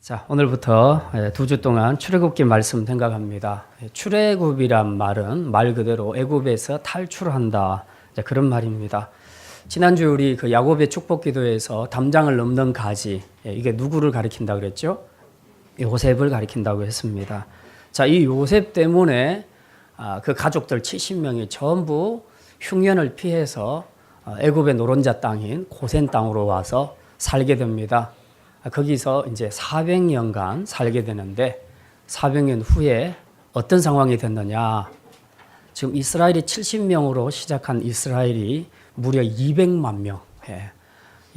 자, 오늘부터 2주 동안 출애굽기 말씀 생각합니다. 출애굽이란 말은 말 그대로 애굽에서 탈출한다. 그런 말입니다. 지난주 우리 그 야곱의 축복 기도에서 담장을 넘는 가지, 이게 누구를 가리킨다 그랬죠? 요셉을 가리킨다고 했습니다. 자, 이 요셉 때문에 그 가족들 70명이 전부 흉년을 피해서 애굽의 노른자 땅인 고센 땅으로 와서 살게 됩니다. 거기서 이제 400년간 살게 되는데 400년 후에 어떤 상황이 됐느냐? 지금 이스라엘이 70명으로 시작한 이스라엘이 무려 200만 명,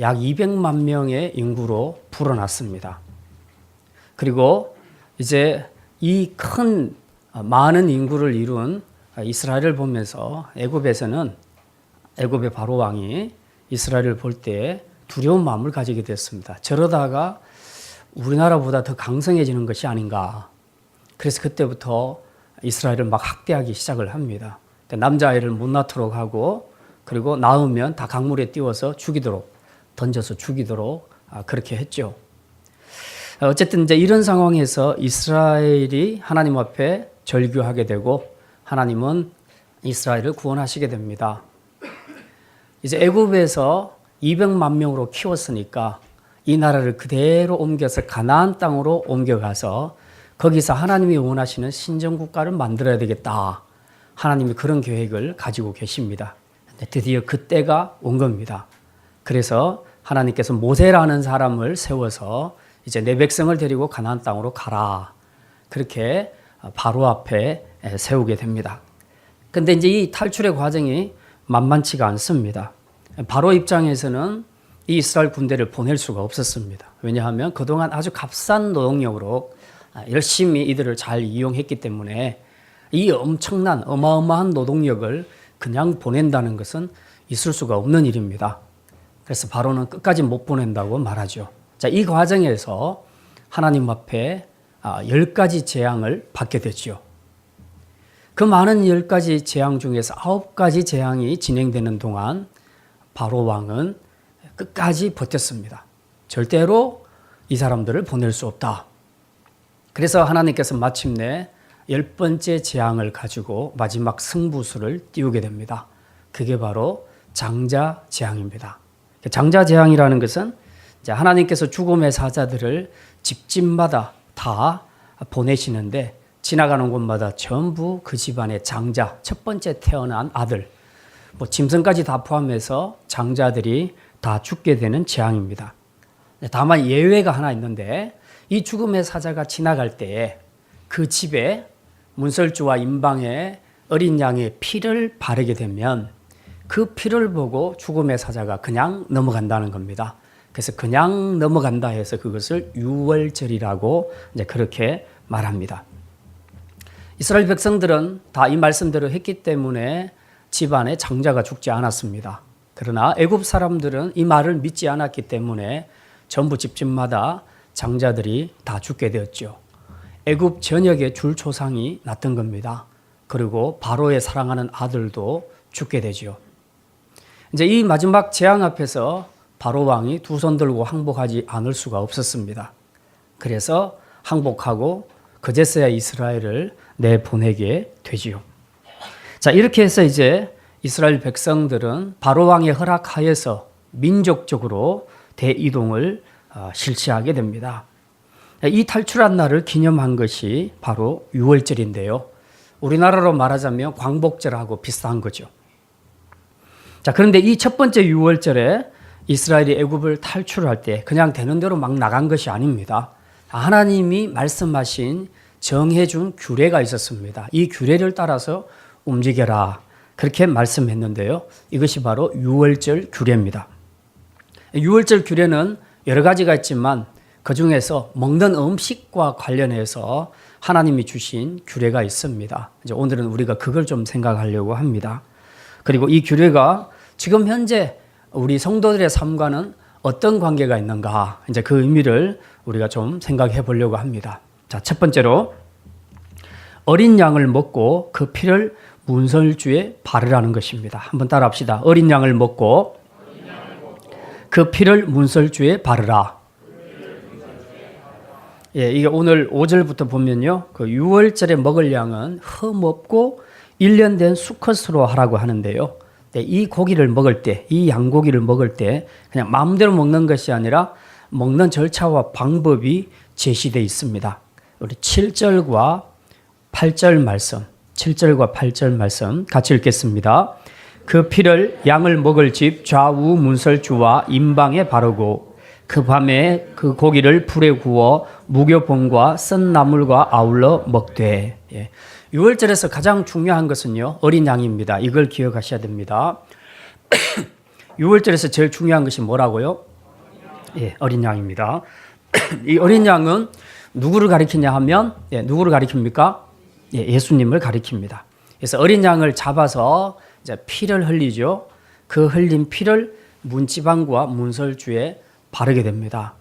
약 200만 명의 인구로 불어났습니다. 그리고 이제 이 큰 많은 인구를 이룬 이스라엘을 보면서 애굽에서는 애굽의 바로 왕이 이스라엘을 볼 때 두려운 마음을 가지게 됐습니다. 저러다가 우리나라보다 더 강성해지는 것이 아닌가. 그래서 그때부터 이스라엘을 막 학대하기 시작을 합니다. 남자아이를 못 낳도록 하고 그리고 낳으면 다 강물에 띄워서 죽이도록 던져서 죽이도록 그렇게 했죠. 어쨌든 이제 이런 상황에서 이스라엘이 하나님 앞에 절규하게 되고 하나님은 이스라엘을 구원하시게 됩니다. 이제 애굽에서 200만 명으로 키웠으니까 이 나라를 그대로 옮겨서 가나안 땅으로 옮겨가서 거기서 하나님이 원하시는 신정국가를 만들어야 되겠다. 하나님이 그런 계획을 가지고 계십니다. 드디어 그때가 온 겁니다. 그래서 하나님께서 모세라는 사람을 세워서 이제 내 백성을 데리고 가나안 땅으로 가라. 그렇게 바로 앞에 세우게 됩니다. 근데 이제 이 탈출의 과정이 만만치가 않습니다. 바로 입장에서는 이 이스라엘 군대를 보낼 수가 없었습니다. 왜냐하면 그동안 아주 값싼 노동력으로 열심히 이들을 잘 이용했기 때문에 이 엄청난 어마어마한 노동력을 그냥 보낸다는 것은 있을 수가 없는 일입니다. 그래서 바로는 끝까지 못 보낸다고 말하죠. 자, 이 과정에서 하나님 앞에 10가지 재앙을 받게 됐죠. 그 많은 10가지 재앙 중에서 9가지 재앙이 진행되는 동안 바로 왕은 끝까지 버텼습니다. 절대로 이 사람들을 보낼 수 없다. 그래서 하나님께서 마침내 10번째 재앙을 가지고 마지막 승부수를 띄우게 됩니다. 그게 바로 장자 재앙입니다. 장자 재앙이라는 것은 하나님께서 죽음의 사자들을 집집마다 다 보내시는데 지나가는 곳마다 전부 그 집안의 장자, 첫 번째 태어난 아들, 짐승까지 다 포함해서 장자들이 다 죽게 되는 재앙입니다. 다만 예외가 하나 있는데 이 죽음의 사자가 지나갈 때에 그 집에 문설주와 임방에 어린 양의 피를 바르게 되면 그 피를 보고 죽음의 사자가 그냥 넘어간다는 겁니다. 그래서 그냥 넘어간다 해서 그것을 유월절이라고 이제 그렇게 말합니다. 이스라엘 백성들은 다 이 말씀대로 했기 때문에 집안에 장자가 죽지 않았습니다. 그러나 애굽 사람들은 이 말을 믿지 않았기 때문에 전부 집집마다 장자들이 다 죽게 되었죠. 애굽 전역에 줄초상이 났던 겁니다. 그리고 바로의 사랑하는 아들도 죽게 되죠. 이제 이 마지막 재앙 앞에서 바로 왕이 두 손 들고 항복하지 않을 수가 없었습니다. 그래서 항복하고 그제서야 이스라엘을 내보내게 되지요. 자, 이렇게 해서 이제 이스라엘 백성들은 바로 왕의 허락하에서 민족적으로 대이동을 실시하게 됩니다. 이 탈출한 날을 기념한 것이 바로 유월절인데요. 우리나라로 말하자면 광복절하고 비슷한 거죠. 자, 그런데 이 첫 번째 유월절에 이스라엘이 애굽을 탈출할 때 그냥 되는 대로 막 나간 것이 아닙니다. 하나님이 말씀하신 정해준 규례가 있었습니다. 이 규례를 따라서 움직여라. 그렇게 말씀했는데요. 이것이 바로 유월절 규례입니다. 유월절 규례는 여러 가지가 있지만 그중에서 먹는 음식과 관련해서 하나님이 주신 규례가 있습니다. 이제 오늘은 우리가 그걸 좀 생각하려고 합니다. 그리고 이 규례가 지금 현재 우리 성도들의 삶과는 어떤 관계가 있는가, 이제 그 의미를 우리가 좀 생각해 보려고 합니다. 자, 첫 번째로 어린 양을 먹고 그 피를 문설주에 바르라는 것입니다. 한번 따라 합시다. 어린 양을 먹고 그 피를 문설주에 바르라. 예, 이게 오늘 5절부터 보면요. 그 유월절에 먹을 양은 흠없고 1년 된 수컷으로 하라고 하는데요. 이 고기를 먹을 때, 이 양고기를 먹을 때 그냥 마음대로 먹는 것이 아니라 먹는 절차와 방법이 제시되어 있습니다. 우리 7절과 8절 말씀, 7절과 8절 말씀 같이 읽겠습니다. 그 피를 양을 먹을 집 좌우 문설주와 임방에 바르고 그 밤에 그 고기를 불에 구워 무교봉과 쓴 나물과 아울러 먹되. 예. 6월절에서 가장 중요한 것은요, 어린 양입니다. 이걸 기억하셔야 됩니다. 6월절에서 제일 중요한 것이 뭐라고요? 예, 어린 양입니다. 이 어린 양은 누구를 가리키냐 하면, 예, 누구를 가리킵니까? 예, 예수님을 가리킵니다. 그래서 어린 양을 잡아서 이제 피를 흘리죠. 그 흘린 피를 문지방과 문설주에 바르게 됩니다.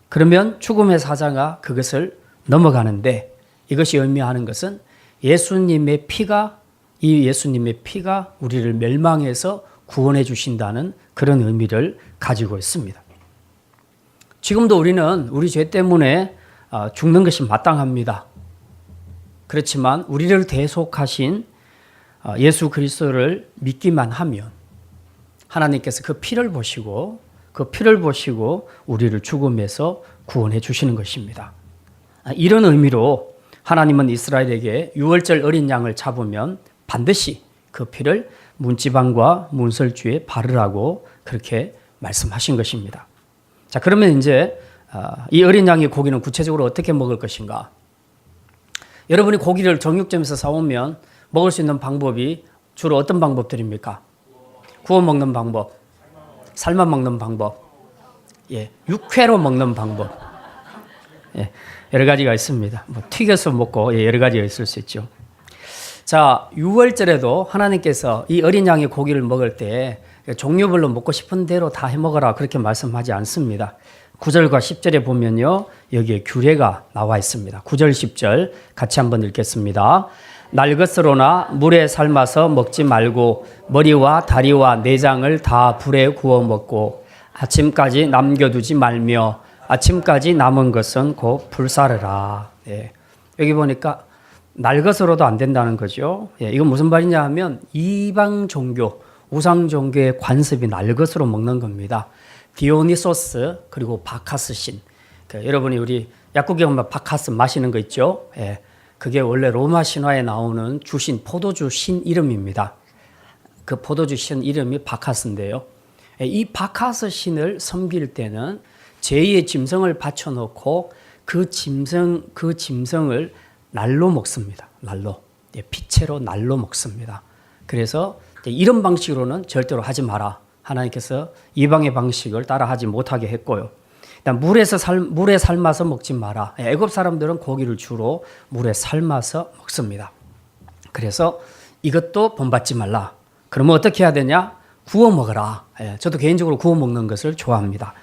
그러면 죽음의 사자가 그것을 넘어가는데, 이것이 의미하는 것은 예수님의 피가, 이 예수님의 피가 우리를 멸망해서 구원해 주신다는 그런 의미를 가지고 있습니다. 지금도 우리는 우리 죄 때문에 죽는 것이 마땅합니다. 그렇지만 우리를 대속하신 예수 그리스도를 믿기만 하면 하나님께서 그 피를 보시고 우리를 죽음에서 구원해 주시는 것입니다. 이런 의미로 하나님은 이스라엘에게 유월절 어린 양을 잡으면 반드시 그 피를 문지방과 문설주에 바르라고 그렇게 말씀하신 것입니다. 자, 그러면 이제 이 어린 양의 고기는 구체적으로 어떻게 먹을 것인가? 여러분이 고기를 정육점에서 사오면 먹을 수 있는 방법이 주로 어떤 방법들입니까? 구워 먹는 방법, 삶아 먹는 방법, 예, 육회로 먹는 방법, 예, 여러 가지가 있습니다. 뭐 튀겨서 먹고, 예, 여러 가지가 있을 수 있죠. 자, 유월절에도 하나님께서 이 어린 양의 고기를 먹을 때 종류별로 먹고 싶은 대로 다 해먹어라 그렇게 말씀하지 않습니다. 9절과 10절에 보면요, 여기에 규례가 나와 있습니다. 9절 10절 같이 한번 읽겠습니다. 날 것으로나 물에 삶아서 먹지 말고 머리와 다리와 내장을 다 불에 구워 먹고 아침까지 남겨두지 말며 아침까지 남은 것은 곧 불사르라. 예. 여기 보니까 날 것으로도 안 된다는 거죠. 예. 이건 무슨 말이냐 하면 이방 종교, 우상 종교의 관습이 날 것으로 먹는 겁니다. 디오니소스 그리고 바카스 신. 여러분이 우리 약국에 가면 바카스 마시는 거 있죠. 예. 그게 원래 로마 신화에 나오는 주신 포도주 신 이름입니다. 그 포도주 신 이름이 바카스인데요. 이 바카스 신을 섬길 때는 제2의 짐승을 바쳐놓고 그 짐승을 날로 먹습니다. 날로. 예, 피채로 날로 먹습니다. 그래서 이런 방식으로는 절대로 하지 마라. 하나님께서 이방의 방식을 따라하지 못하게 했고요. 일단 물에 삶아서 먹지 마라. 애굽 사람들은 고기를 주로 물에 삶아서 먹습니다. 그래서 이것도 본받지 말라. 그러면 어떻게 해야 되냐? 구워 먹어라. 저도 개인적으로 구워 먹는 것을 좋아합니다.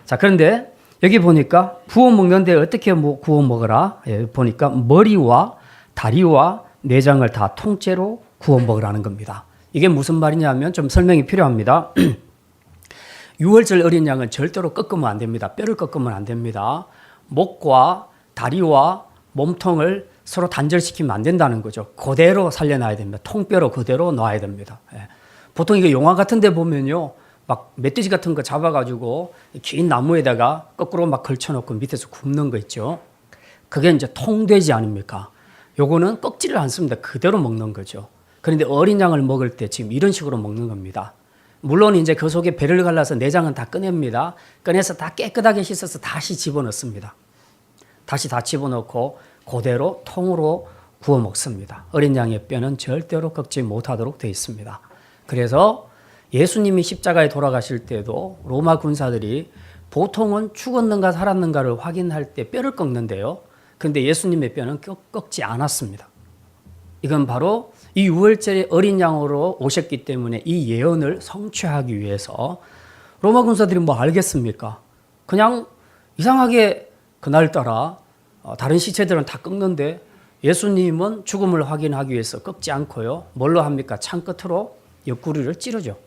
자, 그런데 여기 보니까 구워 먹는데 어떻게 구워 먹어라? 보니까 머리와 다리와 내장을 다 통째로 구워 먹으라는 겁니다. 이게 무슨 말이냐면 좀 설명이 필요합니다. 유월절 어린 양은 절대로 꺾으면 안 됩니다. 뼈를 꺾으면 안 됩니다. 목과 다리와 몸통을 서로 단절시키면 안 된다는 거죠. 그대로 살려놔야 됩니다. 통뼈로 그대로 놔야 됩니다. 보통 이게 영화 같은 데 보면요, 막 멧돼지 같은 거 잡아가지고 긴 나무에다가 거꾸로 막 걸쳐놓고 밑에서 굽는 거 있죠. 그게 이제 통돼지 아닙니까? 요거는 꺾지를 않습니다. 그대로 먹는 거죠. 그런데 어린 양을 먹을 때 지금 이런 식으로 먹는 겁니다. 물론 이제 그 속에 배를 갈라서 내장은 다 꺼냅니다. 꺼내서 다 깨끗하게 씻어서 다시 집어넣습니다. 다시 다 집어넣고 그대로 통으로 구워 먹습니다. 어린 양의 뼈는 절대로 꺾지 못하도록 되어 있습니다. 그래서 예수님이 십자가에 돌아가실 때도 로마 군사들이 보통은 죽었는가 살았는가를 확인할 때 뼈를 꺾는데요. 그런데 예수님의 뼈는 꺾지 않았습니다. 이건 바로 이 유월절의 어린 양으로 오셨기 때문에 이 예언을 성취하기 위해서 로마 군사들이 뭐 알겠습니까? 그냥 이상하게 그날따라 다른 시체들은 다 꺾는데 예수님은 죽음을 확인하기 위해서 꺾지 않고요. 뭘로 합니까? 창 끝으로 옆구리를 찌르죠.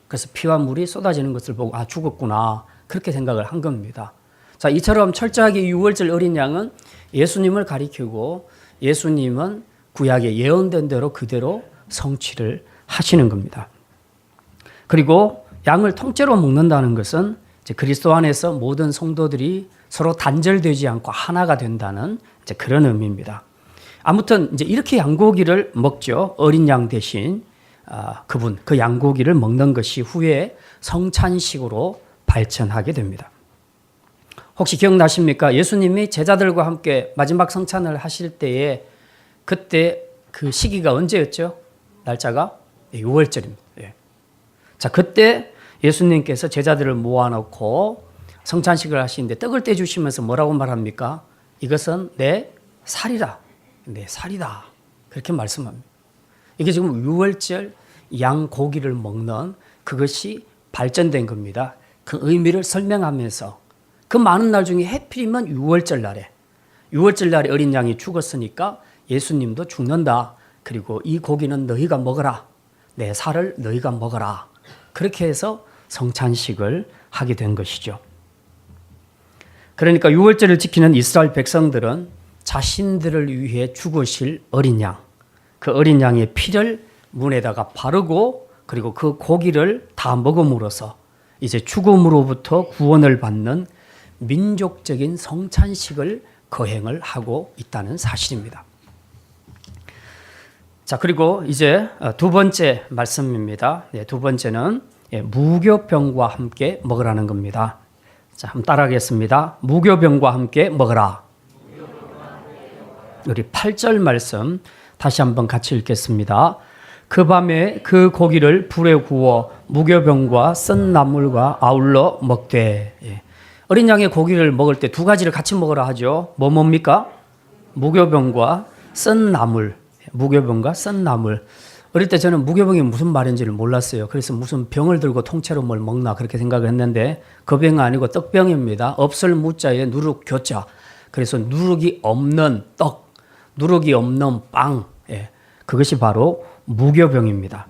그래서 피와 물이 쏟아지는 것을 보고 아, 죽었구나. 그렇게 생각을 한 겁니다. 자, 이처럼 철저하게 유월절 어린 양은 예수님을 가리키고 예수님은 구약에 예언된 대로 그대로 성취를 하시는 겁니다. 그리고 양을 통째로 먹는다는 것은 이제 그리스도 안에서 모든 성도들이 서로 단절되지 않고 하나가 된다는 이제 그런 의미입니다. 아무튼 이제 이렇게 양고기를 먹죠. 어린 양 대신 그분 그 양고기를 먹는 것이 후에 성찬식으로 발전하게 됩니다. 혹시 기억나십니까? 예수님이 제자들과 함께 마지막 성찬을 하실 때에 그때 그 시기가 언제였죠? 날짜가 6월절입니다. 예. 자, 그때 예수님께서 제자들을 모아놓고 성찬식을 하시는데 떡을 떼주시면서 뭐라고 말합니까? 이것은 내 살이다. 내 살이다. 그렇게 말씀합니다. 이게 지금 6월절 양고기를 먹는 그것이 발전된 겁니다. 그 의미를 설명하면서 그 많은 날 중에 해필이면 6월절 날에 6월절 날에 어린 양이 죽었으니까 예수님도 죽는다. 그리고 이 고기는 너희가 먹어라. 내 살을 너희가 먹어라. 그렇게 해서 성찬식을 하게 된 것이죠. 그러니까 6월절을 지키는 이스라엘 백성들은 자신들을 위해 죽으실 어린 양, 그 어린 양의 피를 문에다가 바르고 그리고 그 고기를 다 먹음으로써 이제 죽음으로부터 구원을 받는 민족적인 성찬식을 거행을 하고 있다는 사실입니다. 자, 그리고 이제 두 번째 말씀입니다. 두 번째는 무교병과 함께 먹으라는 겁니다. 자, 한번 따라하겠습니다. 무교병과 함께 먹으라. 우리 8절 말씀 다시 한번 같이 읽겠습니다. 그 밤에 그 고기를 불에 구워 무교병과 썬 나물과 아울러 먹되. 어린 양의 고기를 먹을 때 두 가지를 같이 먹으라 하죠. 뭡니까? 무교병과 썬 나물. 무교병과 썬 나물. 어릴 때 저는 무교병이 무슨 말인지를 몰랐어요. 그래서 무슨 병을 들고 통째로 뭘 먹나 그렇게 생각을 했는데 그 병은 아니고 떡병입니다. 없을 무자에 누룩 교자. 그래서 누룩이 없는 떡, 누룩이 없는 빵. 그것이 바로 무교병입니다.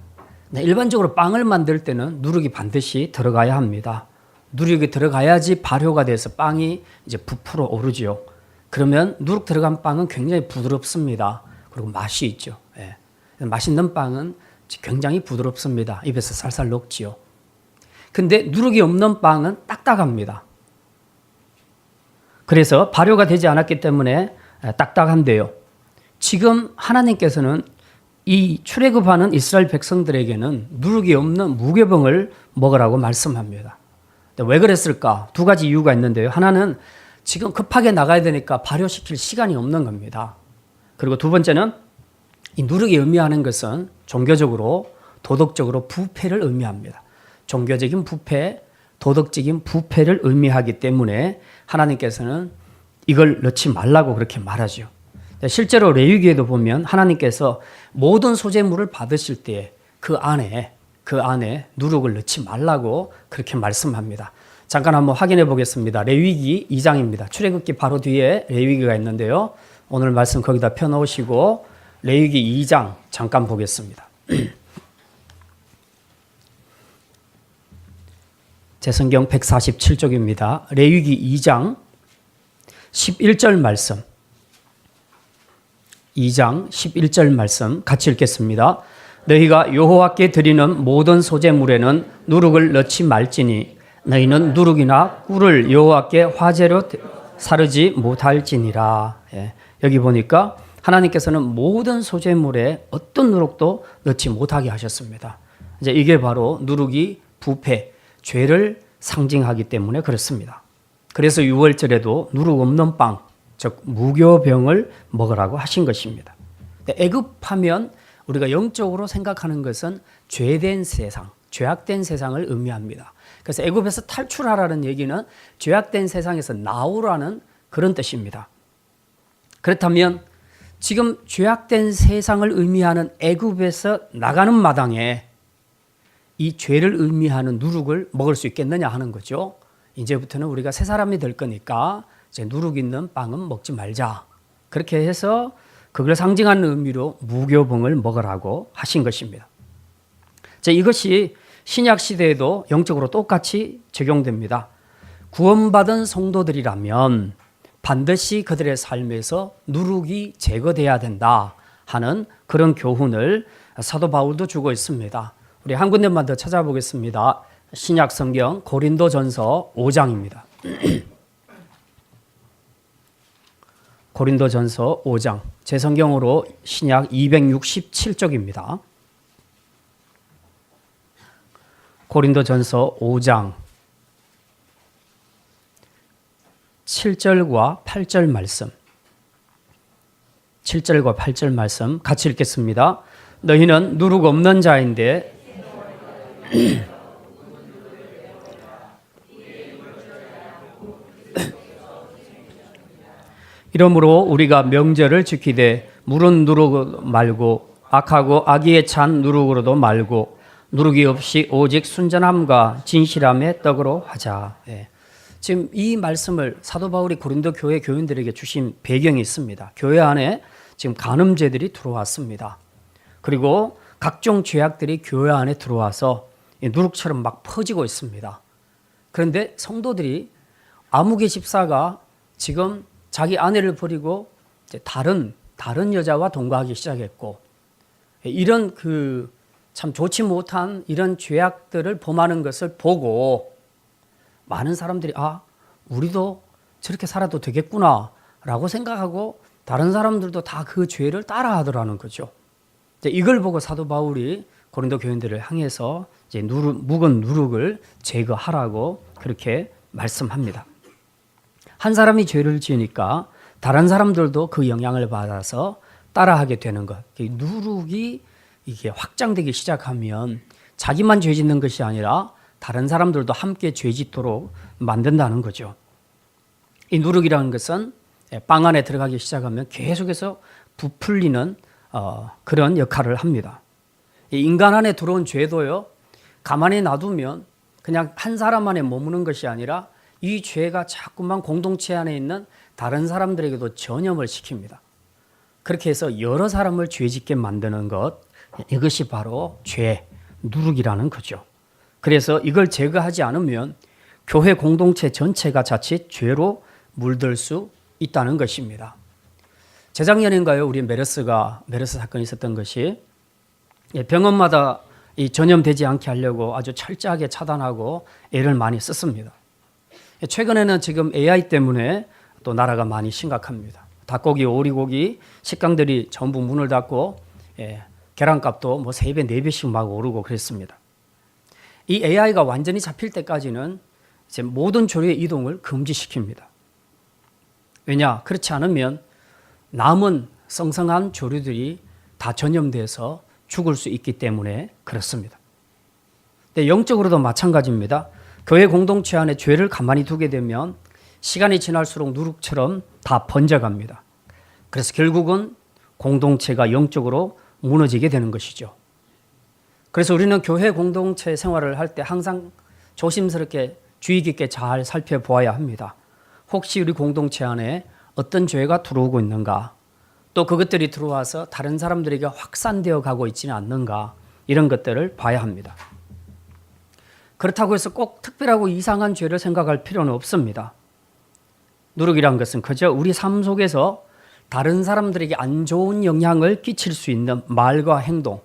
일반적으로 빵을 만들 때는 누룩이 반드시 들어가야 합니다. 누룩이 들어가야지 발효가 돼서 빵이 이제 부풀어 오르죠. 그러면 누룩 들어간 빵은 굉장히 부드럽습니다. 그리고 맛이 있죠. 맛있는 빵은 굉장히 부드럽습니다. 입에서 살살 녹지요. 근데 누룩이 없는 빵은 딱딱합니다. 그래서 발효가 되지 않았기 때문에 딱딱한데요. 지금 하나님께서는 이 출애굽하는 이스라엘 백성들에게는 누룩이 없는 무교병을 먹으라고 말씀합니다. 왜 그랬을까? 두 가지 이유가 있는데요. 하나는 지금 급하게 나가야 되니까 발효시킬 시간이 없는 겁니다. 그리고 두 번째는 이 누룩이 의미하는 것은 종교적으로 도덕적으로 부패를 의미합니다. 종교적인 부패, 도덕적인 부패를 의미하기 때문에 하나님께서는 이걸 넣지 말라고 그렇게 말하죠. 실제로 레위기에도 보면 하나님께서 모든 소재물을 받으실 때 그 안에 누룩을 넣지 말라고 그렇게 말씀합니다. 잠깐 한번 확인해 보겠습니다. 레위기 2장입니다. 출애굽기 바로 뒤에 레위기가 있는데요. 오늘 말씀 거기다 펴놓으시고 레위기 2장 잠깐 보겠습니다. 제 성경 147쪽입니다. 레위기 2장 11절 말씀. 2장 11절 말씀 같이 읽겠습니다. 너희가 여호와께 드리는 모든 소제물에는 누룩을 넣지 말지니 너희는 누룩이나 꿀을 여호와께 화제로 사르지 못할지니라. 여기 보니까 하나님께서는 모든 소제물에 어떤 누룩도 넣지 못하게 하셨습니다. 이제 이게 바로 누룩이 부패, 죄를 상징하기 때문에 그렇습니다. 그래서 6월절에도 누룩 없는 빵, 즉 무교병을 먹으라고 하신 것입니다. 애굽하면 우리가 영적으로 생각하는 것은 죄된 세상, 죄악된 세상을 의미합니다. 그래서 애굽에서 탈출하라는 얘기는 죄악된 세상에서 나오라는 그런 뜻입니다. 그렇다면 지금 죄악된 세상을 의미하는 애굽에서 나가는 마당에 이 죄를 의미하는 누룩을 먹을 수 있겠느냐 하는 거죠. 이제부터는 우리가 새 사람이 될 거니까 이제 누룩 있는 빵은 먹지 말자. 그렇게 해서 그걸 상징하는 의미로 무교병을 먹으라고 하신 것입니다. 이것이 신약 시대에도 영적으로 똑같이 적용됩니다. 구원받은 성도들이라면 반드시 그들의 삶에서 누룩이 제거돼야 된다 하는 그런 교훈을 사도 바울도 주고 있습니다. 우리 한 군데만 더 찾아보겠습니다. 신약 성경 고린도전서 5장입니다. 고린도전서 5장, 제 성경으로 신약 267쪽입니다. 고린도전서 5장 7절과 8절 말씀, 7절과 8절 말씀 같이 읽겠습니다. 너희는 누룩 없는 자인데 이러므로 우리가 명절을 지키되 물은 누룩 말고 악하고 악의에 찬 누룩으로도 말고 누룩이 없이 오직 순전함과 진실함의 떡으로 하자. 예. 지금 이 말씀을 사도 바울이 고린도 교회 교인들에게 주신 배경이 있습니다. 교회 안에 지금 간음죄들이 들어왔습니다. 그리고 각종 죄악들이 교회 안에 들어와서 누룩처럼 막 퍼지고 있습니다. 그런데 성도들이 아무개 집사가 지금 자기 아내를 버리고 이제 다른 여자와 동거하기 시작했고, 이런 참 좋지 못한 이런 죄악들을 범하는 것을 보고 많은 사람들이 우리도 저렇게 살아도 되겠구나 라고 생각하고 다른 사람들도 다 그 죄를 따라 하더라는 거죠. 이걸 보고 사도 바울이 고린도 교인들을 향해서 이제 묵은 누룩을 제거하라고 그렇게 말씀합니다. 한 사람이 죄를 지으니까 다른 사람들도 그 영향을 받아서 따라하게 되는 것. 누룩이 이게 확장되기 시작하면 자기만 죄 짓는 것이 아니라 다른 사람들도 함께 죄 짓도록 만든다는 거죠. 이 누룩이라는 것은 빵 안에 들어가기 시작하면 계속해서 부풀리는 그런 역할을 합니다. 이 인간 안에 들어온 죄도요, 가만히 놔두면 그냥 한 사람 안에 머무는 것이 아니라 이 죄가 자꾸만 공동체 안에 있는 다른 사람들에게도 전염을 시킵니다. 그렇게 해서 여러 사람을 죄 짓게 만드는 것, 이것이 바로 죄, 누룩이라는 거죠. 그래서 이걸 제거하지 않으면 교회 공동체 전체가 자칫 죄로 물들 수 있다는 것입니다. 재작년인가요? 우리 메르스 사건이 있었던 것이 병원마다 전염되지 않게 하려고 아주 철저하게 차단하고 애를 많이 썼습니다. 최근에는 지금 AI 때문에 또 나라가 많이 심각합니다. 닭고기, 오리고기 식당들이 전부 문을 닫고 계란값도 3배, 4배씩 막 오르고 그랬습니다. 이 AI가 완전히 잡힐 때까지는 이제 모든 조류의 이동을 금지시킵니다. 왜냐? 그렇지 않으면 남은 성성한 조류들이 다 전염돼서 죽을 수 있기 때문에 그렇습니다. 근데 영적으로도 마찬가지입니다. 교회 공동체 안에 죄를 가만히 두게 되면 시간이 지날수록 누룩처럼 다 번져갑니다. 그래서 결국은 공동체가 영적으로 무너지게 되는 것이죠. 그래서 우리는 교회 공동체 생활을 할 때 항상 조심스럽게 주의 깊게 잘 살펴보아야 합니다. 혹시 우리 공동체 안에 어떤 죄가 들어오고 있는가, 또 그것들이 들어와서 다른 사람들에게 확산되어 가고 있지는 않는가, 이런 것들을 봐야 합니다. 그렇다고 해서 꼭 특별하고 이상한 죄를 생각할 필요는 없습니다. 누룩이란 것은 그저 우리 삶 속에서 다른 사람들에게 안 좋은 영향을 끼칠 수 있는 말과 행동,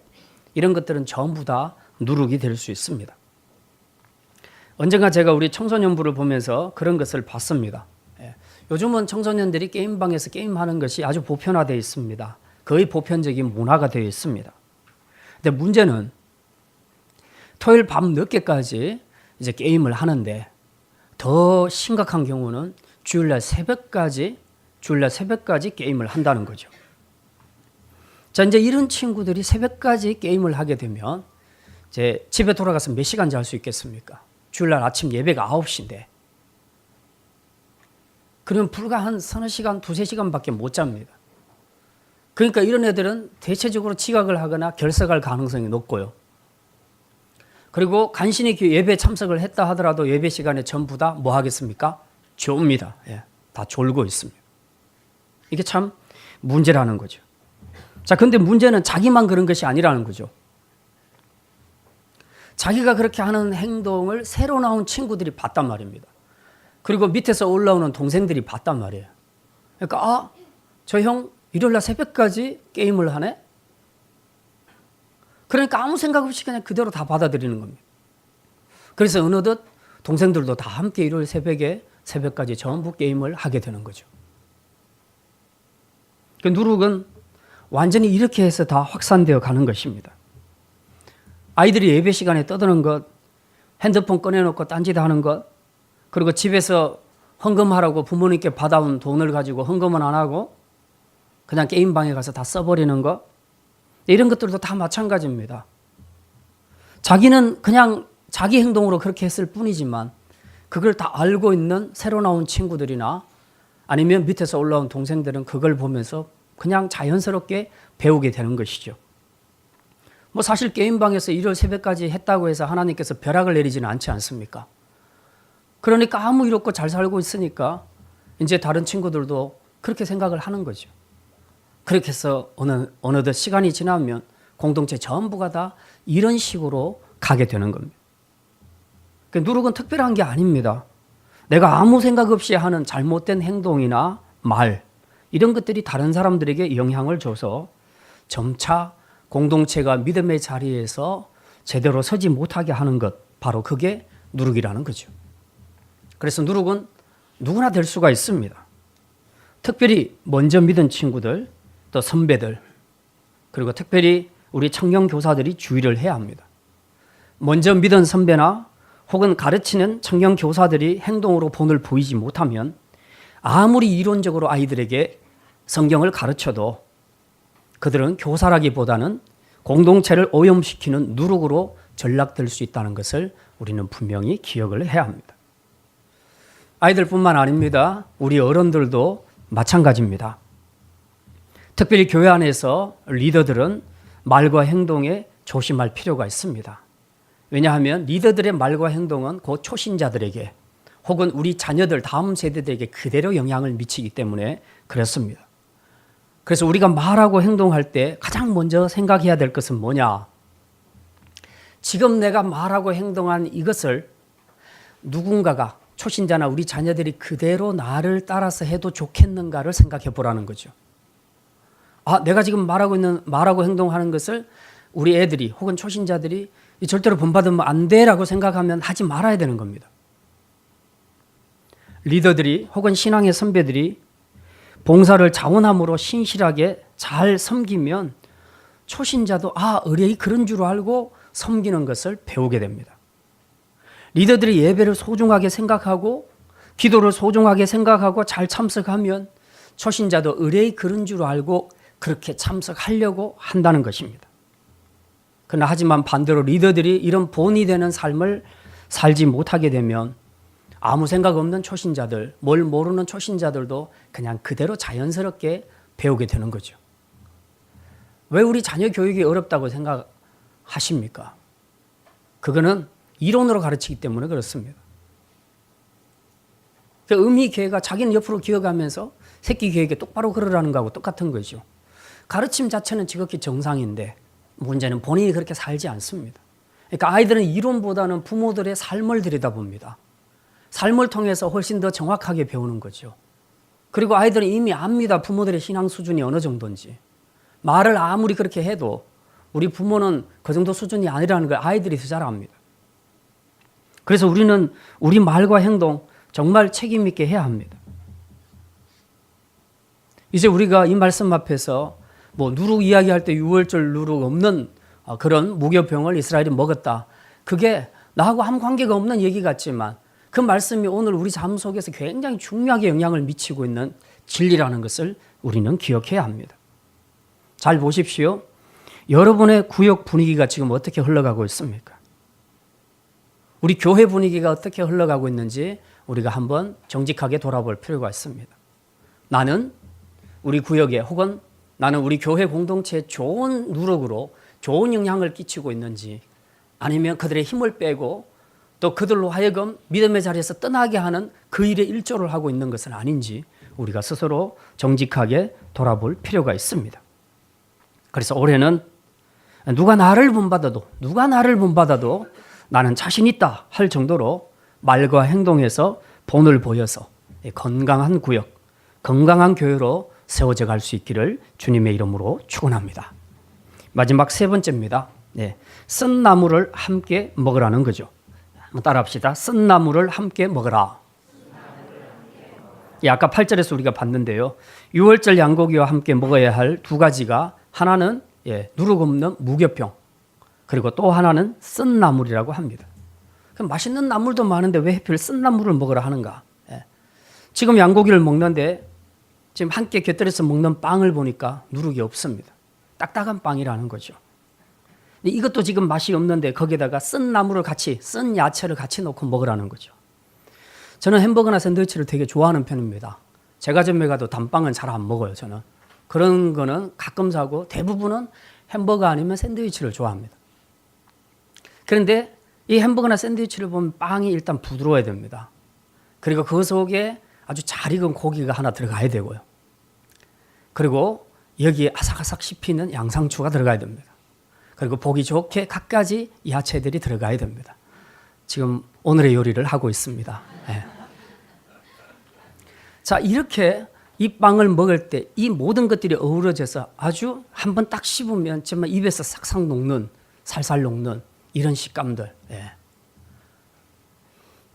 이런 것들은 전부 다 누룩이 될 수 있습니다. 언젠가 제가 우리 청소년부를 보면서 그런 것을 봤습니다. 요즘은 청소년들이 게임방에서 게임하는 것이 아주 보편화되어 있습니다. 거의 보편적인 문화가 되어 있습니다. 근데 문제는 토요일 밤 늦게까지 이제 게임을 하는데, 더 심각한 경우는 주일날 새벽까지 게임을 한다는 거죠. 자, 이제 이런 친구들이 새벽까지 게임을 하게 되면 이제 집에 돌아가서 몇 시간 잘 수 있겠습니까? 주일날 아침 예배가 9시인데. 그러면 불과 한 서너 시간, 두세 시간밖에 못 잡니다. 그러니까 이런 애들은 대체적으로 지각을 하거나 결석할 가능성이 높고요. 그리고 간신히 예배에 참석을 했다 하더라도 예배 시간에 전부 다 뭐 하겠습니까? 졸습니다. 다 졸고 있습니다. 이게 참 문제라는 거죠. 자, 근데 문제는 자기만 그런 것이 아니라는 거죠. 자기가 그렇게 하는 행동을 새로 나온 친구들이 봤단 말입니다. 그리고 밑에서 올라오는 동생들이 봤단 말이에요. 그러니까 저 형 일요일날 새벽까지 게임을 하네? 그러니까 아무 생각 없이 그냥 그대로 다 받아들이는 겁니다. 그래서 어느덧 동생들도 다 함께 일요일 새벽까지 전부 게임을 하게 되는 거죠. 그 누룩은 완전히 이렇게 해서 다 확산되어 가는 것입니다. 아이들이 예배 시간에 떠드는 것, 핸드폰 꺼내놓고 딴짓하는 것, 그리고 집에서 헌금하라고 부모님께 받아온 돈을 가지고 헌금은 안 하고 그냥 게임방에 가서 다 써버리는 것, 이런 것들도 다 마찬가지입니다. 자기는 그냥 자기 행동으로 그렇게 했을 뿐이지만 그걸 다 알고 있는 새로 나온 친구들이나 아니면 밑에서 올라온 동생들은 그걸 보면서 그냥 자연스럽게 배우게 되는 것이죠. 뭐 사실 게임방에서 일요일 새벽까지 했다고 해서 하나님께서 벼락을 내리지는 않지 않습니까? 그러니까 아무 일 없고 잘 살고 있으니까 이제 다른 친구들도 그렇게 생각을 하는 거죠. 그렇게 해서 어느덧 시간이 지나면 공동체 전부가 다 이런 식으로 가게 되는 겁니다. 누룩은 특별한 게 아닙니다. 내가 아무 생각 없이 하는 잘못된 행동이나 말, 이런 것들이 다른 사람들에게 영향을 줘서 점차 공동체가 믿음의 자리에서 제대로 서지 못하게 하는 것, 바로 그게 누룩이라는 거죠. 그래서 누룩은 누구나 될 수가 있습니다. 특별히 먼저 믿은 친구들, 또 선배들, 그리고 특별히 우리 청년 교사들이 주의를 해야 합니다. 먼저 믿은 선배나 혹은 가르치는 청년 교사들이 행동으로 본을 보이지 못하면 아무리 이론적으로 아이들에게 성경을 가르쳐도 그들은 교사라기보다는 공동체를 오염시키는 누룩으로 전락될 수 있다는 것을 우리는 분명히 기억을 해야 합니다. 아이들뿐만 아닙니다. 우리 어른들도 마찬가지입니다. 특별히 교회 안에서 리더들은 말과 행동에 조심할 필요가 있습니다. 왜냐하면 리더들의 말과 행동은 곧 초신자들에게 혹은 우리 자녀들 다음 세대들에게 그대로 영향을 미치기 때문에 그렇습니다. 그래서 우리가 말하고 행동할 때 가장 먼저 생각해야 될 것은 뭐냐? 지금 내가 말하고 행동한 이것을 누군가가 초신자나 우리 자녀들이 그대로 나를 따라서 해도 좋겠는가를 생각해 보라는 거죠. 내가 지금 말하고 행동하는 것을 우리 애들이 혹은 초신자들이 절대로 본받으면 안 돼라고 생각하면 하지 말아야 되는 겁니다. 리더들이 혹은 신앙의 선배들이 봉사를 자원함으로 신실하게 잘 섬기면 초신자도 의뢰이 그런 줄 알고 섬기는 것을 배우게 됩니다. 리더들이 예배를 소중하게 생각하고 기도를 소중하게 생각하고 잘 참석하면 초신자도 의뢰이 그런 줄 알고 그렇게 참석하려고 한다는 것입니다. 그러나 하지만 반대로 리더들이 이런 본이 되는 삶을 살지 못하게 되면 아무 생각 없는 초신자들, 뭘 모르는 초신자들도 그냥 그대로 자연스럽게 배우게 되는 거죠. 왜 우리 자녀 교육이 어렵다고 생각하십니까? 그거는 이론으로 가르치기 때문에 그렇습니다. 음이 교회가 자기는 옆으로 기어가면서 새끼 교육에 똑바로 걸으라는 거하고 똑같은 거죠. 가르침 자체는 지극히 정상인데 문제는 본인이 그렇게 살지 않습니다. 그러니까 아이들은 이론보다는 부모들의 삶을 들여다봅니다. 삶을 통해서 훨씬 더 정확하게 배우는 거죠. 그리고 아이들은 이미 압니다. 부모들의 신앙 수준이 어느 정도인지. 말을 아무리 그렇게 해도 우리 부모는 그 정도 수준이 아니라는 걸 아이들이 더 잘 압니다. 그래서 우리는 우리 말과 행동 정말 책임 있게 해야 합니다. 이제 우리가 이 말씀 앞에서 누룩 이야기할 때 6월절 누룩 없는 그런 무교병을 이스라엘이 먹었다. 그게 나하고 아무 관계가 없는 얘기 같지만 그 말씀이 오늘 우리 삶 속에서 굉장히 중요하게 영향을 미치고 있는 진리라는 것을 우리는 기억해야 합니다. 잘 보십시오. 여러분의 구역 분위기가 지금 어떻게 흘러가고 있습니까? 우리 교회 분위기가 어떻게 흘러가고 있는지 우리가 한번 정직하게 돌아볼 필요가 있습니다. 나는 우리 구역에 혹은 나는 우리 교회 공동체에 좋은 누룩으로 좋은 영향을 끼치고 있는지 아니면 그들의 힘을 빼고 또 그들로 하여금 믿음의 자리에서 떠나게 하는 그 일에 일조를 하고 있는 것은 아닌지 우리가 스스로 정직하게 돌아볼 필요가 있습니다. 그래서 올해는 누가 나를 본받아도 나는 자신 있다 할 정도로 말과 행동에서 본을 보여서 건강한 구역, 건강한 교회로 세워져 갈 수 있기를 주님의 이름으로 축원합니다. 마지막 세 번째입니다. 쓴 나물을 함께 먹으라는 거죠. 한번 따라합시다. 쓴 나물을 함께 먹으라. 아까 8절에서 우리가 봤는데요. 유월절 양고기와 함께 먹어야 할 두 가지가 하나는 누룩 없는 무교병, 그리고 또 하나는 쓴 나물이라고 합니다. 그럼 맛있는 나물도 많은데 왜 하필 쓴 나물을 먹으라 하는가? 지금 양고기를 먹는데 지금 함께 곁들여서 먹는 빵을 보니까 누룩이 없습니다. 딱딱한 빵이라는 거죠. 이것도 지금 맛이 없는데 거기다가 쓴 나물을 같이, 쓴 야채를 같이 넣고 먹으라는 거죠. 저는 햄버거나 샌드위치를 되게 좋아하는 편입니다. 제과점에 가도 단빵은 잘 안 먹어요, 저는. 그런 거는 가끔 사고 대부분은 햄버거 아니면 샌드위치를 좋아합니다. 그런데 이 햄버거나 샌드위치를 보면 빵이 일단 부드러워야 됩니다. 그리고 그 속에 아주 잘 익은 고기가 하나 들어가야 되고요. 그리고 여기에 아삭아삭 씹히는 양상추가 들어가야 됩니다. 그리고 보기 좋게 갖가지 야채들이 들어가야 됩니다. 지금 오늘의 요리를 하고 있습니다. 자, 이렇게 이 빵을 먹을 때 이 모든 것들이 어우러져서 아주 한번 딱 씹으면 정말 입에서 싹싹 녹는, 살살 녹는 이런 식감들.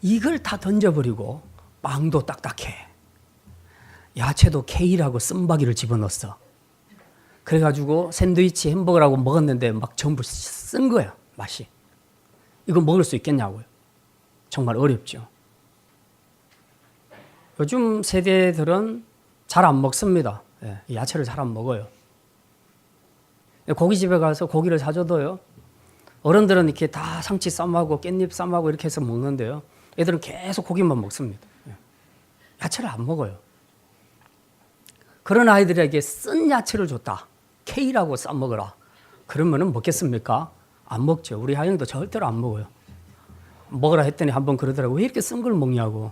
이걸 다 던져버리고 빵도 딱딱해. 야채도 케일하고 쓴바기를 집어넣었어. 그래가지고 샌드위치 햄버거라고 먹었는데 막 전부 쓴 거야, 맛이. 이거 먹을 수 있겠냐고요. 정말 어렵죠. 요즘 세대들은 잘 안 먹습니다. 야채를 잘 안 먹어요. 고깃집에 가서 고기를 사줘도요, 어른들은 이렇게 다 상치 쌈하고 깻잎 쌈하고 이렇게 해서 먹는데요, 애들은 계속 고기만 먹습니다. 야채를 안 먹어요. 그런 아이들에게 쓴 야채를 줬다. 케일하고 싸 먹어라. 그러면은 먹겠습니까? 안 먹죠. 우리 하영이도 절대로 안 먹어요. 먹으라 했더니 한번 그러더라고. 왜 이렇게 쓴 걸 먹냐고.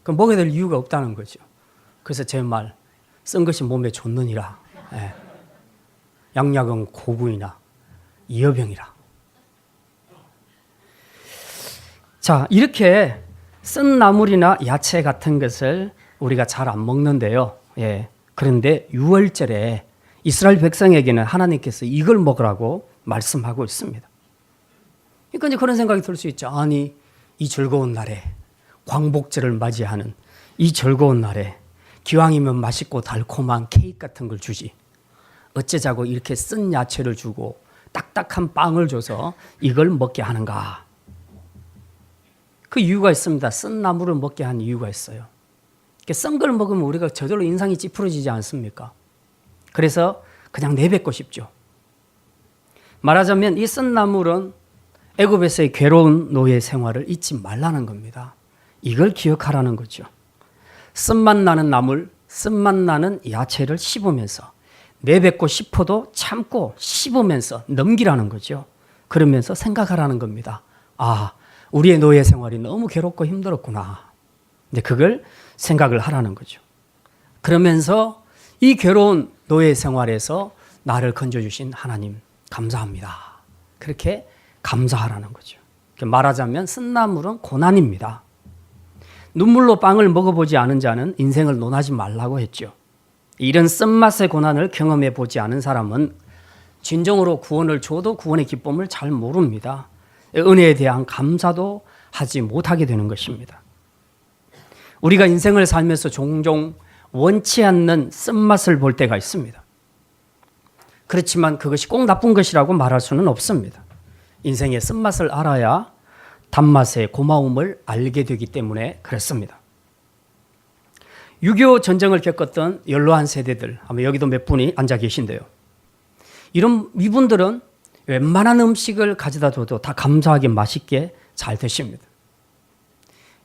그 먹어야 될 이유가 없다는 거죠. 그래서 제 말, 쓴 것이 몸에 좋느니라. 양약은 고구이나 이어병이라. 자, 이렇게 쓴 나물이나 야채 같은 것을 우리가 잘 안 먹는데요. 그런데 유월절에 이스라엘 백성에게는 하나님께서 이걸 먹으라고 말씀하고 있습니다. 그러니까 이제 그런 생각이 들 수 있죠. 아니, 이 즐거운 날에, 광복절을 맞이하는 이 즐거운 날에 기왕이면 맛있고 달콤한 케이크 같은 걸 주지. 어쩌자고 이렇게 쓴 야채를 주고 딱딱한 빵을 줘서 이걸 먹게 하는가? 그 이유가 있습니다. 쓴 나물을 먹게 한 이유가 있어요. 쓴 걸 먹으면 우리가 저절로 인상이 찌푸러지지 않습니까? 그래서 그냥 내뱉고 싶죠. 말하자면 이 쓴 나물은 애굽에서의 괴로운 노예 생활을 잊지 말라는 겁니다. 이걸 기억하라는 거죠. 쓴맛 나는 나물, 쓴맛 나는 야채를 씹으면서 내뱉고 싶어도 참고 씹으면서 넘기라는 거죠. 그러면서 생각하라는 겁니다. 아, 우리의 노예 생활이 너무 괴롭고 힘들었구나. 근데 그걸 생각을 하라는 거죠. 그러면서 이 괴로운 노예 생활에서 나를 건져주신 하나님 감사합니다. 그렇게 감사하라는 거죠. 말하자면 쓴나물은 고난입니다. 눈물로 빵을 먹어보지 않은 자는 인생을 논하지 말라고 했죠. 이런 쓴맛의 고난을 경험해 보지 않은 사람은 진정으로 구원을 줘도 구원의 기쁨을 잘 모릅니다. 은혜에 대한 감사도 하지 못하게 되는 것입니다. 우리가 인생을 살면서 종종 원치 않는 쓴맛을 볼 때가 있습니다. 그렇지만 그것이 꼭 나쁜 것이라고 말할 수는 없습니다. 인생의 쓴맛을 알아야 단맛의 고마움을 알게 되기 때문에 그렇습니다. 6.25 전쟁을 겪었던 연로한 세대들, 아마 여기도 몇 분이 앉아 계신데요. 이분들은 웬만한 음식을 가져다 줘도 다 감사하게 맛있게 잘 드십니다.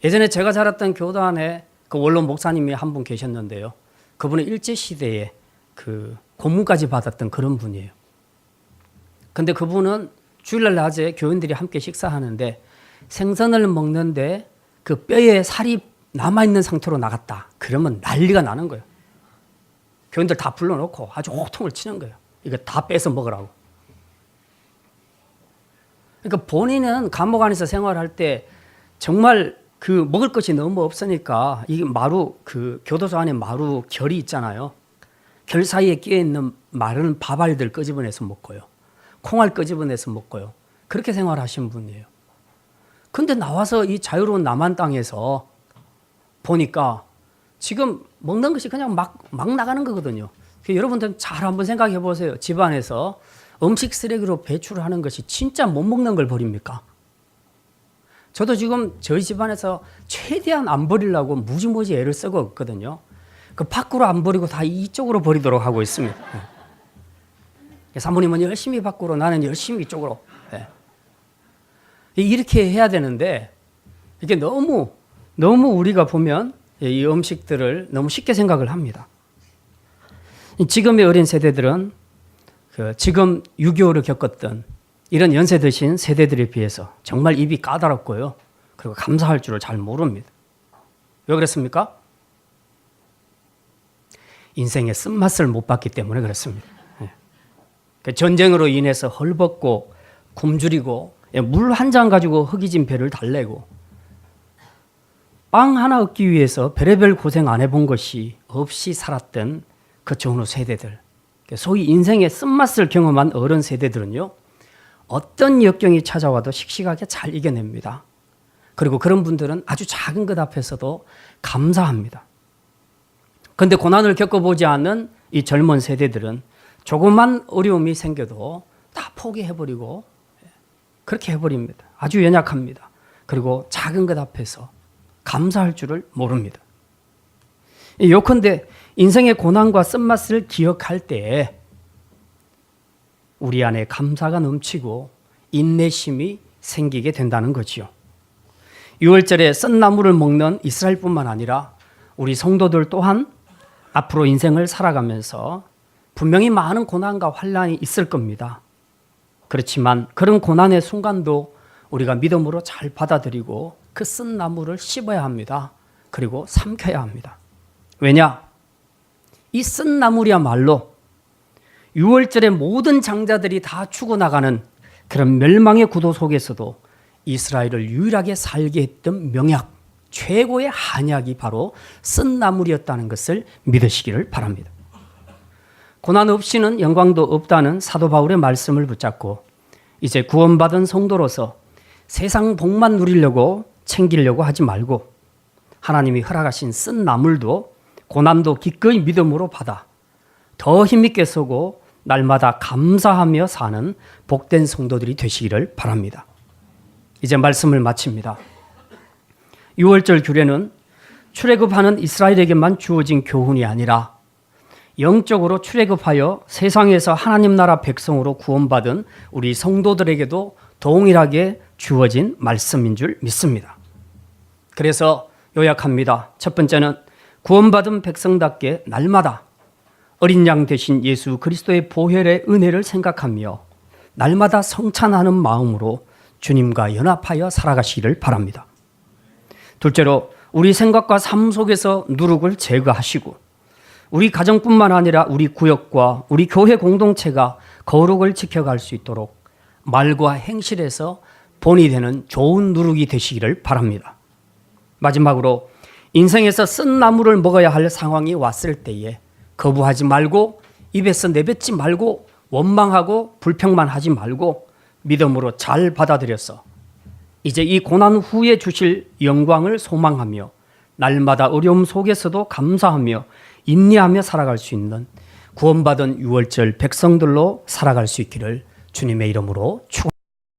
예전에 제가 자랐던 교단에 그 원로 목사님이 한 분 계셨는데요. 그분은 일제시대에 그 고문까지 받았던 그런 분이에요. 근데 그분은 주일날 낮에 교인들이 함께 식사하는데 생선을 먹는데 그 뼈에 살이 남아있는 상태로 나갔다. 그러면 난리가 나는 거예요. 교인들 다 불러놓고 아주 호통을 치는 거예요. 이거 다 빼서 먹으라고. 그러니까 본인은 감옥 안에서 생활할 때 정말 그 먹을 것이 너무 없으니까 이 마루 그 교도소 안에 마루 결이 있잖아요. 결 사이에 끼어 있는 마른 밥알들 끄집어내서 먹고요. 콩알 끄집어내서 먹고요. 그렇게 생활하신 분이에요. 근데 나와서 이 자유로운 남한 땅에서 보니까 지금 먹는 것이 그냥 막 나가는 거거든요. 여러분들 잘 한번 생각해 보세요. 집안에서 음식 쓰레기로 배출을 하는 것이 진짜 못 먹는 걸 버립니까? 저도 지금 저희 집안에서 최대한 안 버리려고 무지무지 애를 쓰고 있거든요. 그 밖으로 안 버리고 다 이쪽으로 버리도록 하고 있습니다. 사모님은 열심히 밖으로, 나는 열심히 이쪽으로. 이렇게 해야 되는데 이게 너무 우리가 보면 이 음식들을 너무 쉽게 생각을 합니다. 지금의 어린 세대들은 지금 6.25를 겪었던 이런 연세 드신 세대들에 비해서 정말 입이 까다롭고요. 그리고 감사할 줄을 잘 모릅니다. 왜 그렇습니까? 인생의 쓴맛을 못 봤기 때문에 그렇습니다. 전쟁으로 인해서 헐벗고 굶주리고 물 한 잔 가지고 허기진 배를 달래고 빵 하나 얻기 위해서 별의별 고생 안 해본 것이 없이 살았던 그 전후 세대들, 소위 인생의 쓴맛을 경험한 어른 세대들은요, 어떤 역경이 찾아와도 씩씩하게 잘 이겨냅니다. 그리고 그런 분들은 아주 작은 것 앞에서도 감사합니다. 그런데 고난을 겪어보지 않는 이 젊은 세대들은 조그만 어려움이 생겨도 다 포기해버리고 그렇게 해버립니다. 아주 연약합니다. 그리고 작은 것 앞에서 감사할 줄을 모릅니다. 요컨대 인생의 고난과 쓴맛을 기억할 때에 우리 안에 감사가 넘치고 인내심이 생기게 된다는 거지요. 6월절에 쓴 나물을 먹는 이스라엘뿐만 아니라 우리 성도들 또한 앞으로 인생을 살아가면서 분명히 많은 고난과 환난이 있을 겁니다. 그렇지만 그런 고난의 순간도 우리가 믿음으로 잘 받아들이고 그 쓴 나물을 씹어야 합니다. 그리고 삼켜야 합니다. 왜냐? 이 쓴 나물이야말로 6월절에 모든 장자들이 다 죽어나가는 그런 멸망의 구도 속에서도 이스라엘을 유일하게 살게 했던 명약, 최고의 한약이 바로 쓴 나물이었다는 것을 믿으시기를 바랍니다. 고난 없이는 영광도 없다는 사도 바울의 말씀을 붙잡고 이제 구원받은 성도로서 세상 복만 누리려고 챙기려고 하지 말고 하나님이 허락하신 쓴 나물도 고난도 기꺼이 믿음으로 받아 더 힘있게 서고 날마다 감사하며 사는 복된 성도들이 되시기를 바랍니다. 이제 말씀을 마칩니다. 6월절 규례는 출애굽하는 이스라엘에게만 주어진 교훈이 아니라 영적으로 출애굽하여 세상에서 하나님 나라 백성으로 구원받은 우리 성도들에게도 동일하게 주어진 말씀인 줄 믿습니다. 그래서 요약합니다. 첫 번째는 구원받은 백성답게 날마다 어린 양 되신 예수 그리스도의 보혈의 은혜를 생각하며 날마다 성찬하는 마음으로 주님과 연합하여 살아가시기를 바랍니다. 둘째로 우리 생각과 삶 속에서 누룩을 제거하시고 우리 가정뿐만 아니라 우리 구역과 우리 교회 공동체가 거룩을 지켜갈 수 있도록 말과 행실에서 본이 되는 좋은 누룩이 되시기를 바랍니다. 마지막으로 인생에서 쓴 나물을 먹어야 할 상황이 왔을 때에 거부하지 말고 입에서 내뱉지 말고 원망하고 불평만 하지 말고 믿음으로 잘 받아들여서 이제 이 고난 후에 주실 영광을 소망하며 날마다 어려움 속에서도 감사하며 인내하며 살아갈 수 있는 구원받은 6월절 백성들로 살아갈 수 있기를 주님의 이름으로 축원합니다.